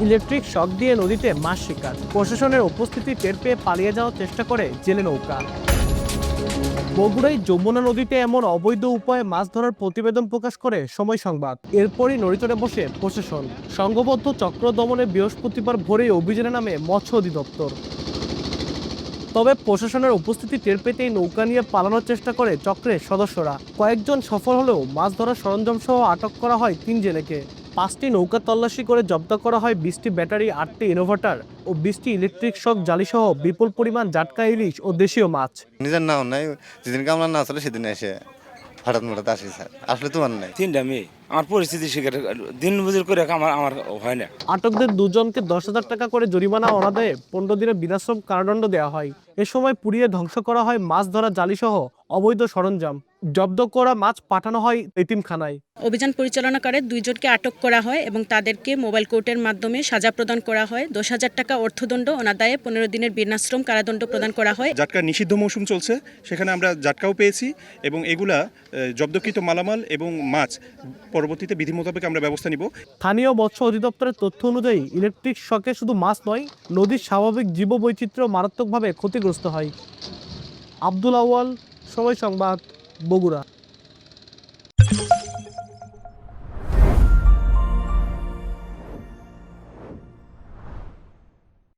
Electric shock দিয়ে নদীতে মাছ শিকার, প্রশাসনের উপস্থিতি টের পেয়ে পালিয়ে যাওয়ার চেষ্টা করে জেলে নৌকা। বগুড়ায় যমুনা নদীতে এমন অবৈধ উপায়ে মাছ ধরার প্রতিবেদন প্রকাশ করে সময় সংবাদ। এরপরই নড়িচড়ে বসে প্রশাসন। সংঘবদ্ধ চক্র দমনে বৃহস্পতিবার ভোরেই অভিযানে নামে মৎস্য অধিদপ্তর। তবে প্রশাসনের উপস্থিতি টের পেতেই নৌকা নিয়ে পালানোর চেষ্টা করে চক্রের সদস্যরা। কয়েকজন সফল হলেও মাছ ধরার সরঞ্জাম সহ আটক করা হয় 3 জেলেকে। 5টি নৌকা তল্লাশি করে জব্দ করা হয় 20টি ব্যাটারি, 8টি ইনোভার্টার ও 20টি ইলেকট্রিক শক জালিসহ বিপুল পরিমাণ জাটকা ইলিশ ও দেশীয় মাছ। নিজের নাও নাই, যেদিন কামলা না চলে সেদিন এসে হঠাৎ মঠাৎ আসি স্যার, আসলে তোমার নাই। 3টা মেয়ে, আমার পরিস্থিতি শিকার দিন মজুর করে আমার হয় না। আটকদের দুজনকে 10,000 টাকা করে জরিমানা অনাদায়ে 15 দিনের বিনাশ্রম কারাদণ্ড দেওয়া হয়। এ সময় পুড়িয়ে ধ্বংস করা হয় মাছ ধরা জালিসহ অবৈধ সরঞ্জাম। জব্দ করা মাছ পাঠানো হয় এতিমখানায়। অভিযান পরিচালনা করে 2 জনকে আটক করা হয় এবং তাদেরকে মোবাইল কোর্টের মাধ্যমে সাজা প্রদান করা হয়। 10,000 টাকা অর্থদণ্ড অনাদায়ে 15 দিনের বিনাশ্রম কারাদণ্ড প্রদান করা হয়। জাটকা নিষিদ্ধ মৌসুম চলছে, সেখানে আমরা জাটকাও পেয়েছি এবং এগুলা জব্দকৃত মালামাল এবং মাছ পরবর্তীতে বিধি মোতাবেক আমরা ব্যবস্থা নিব। স্থানীয় মৎস্য অধিদপ্তরের তথ্য অনুযায়ী ইলেকট্রিক শকে শুধু মাছ নয়, নদীর স্বাভাবিক জীববৈচিত্র্য মারাত্মকভাবে ক্ষতিগ্রস্ত হয়। আব্দুল আউয়াল, সময় সংবাদ, বগুড়া।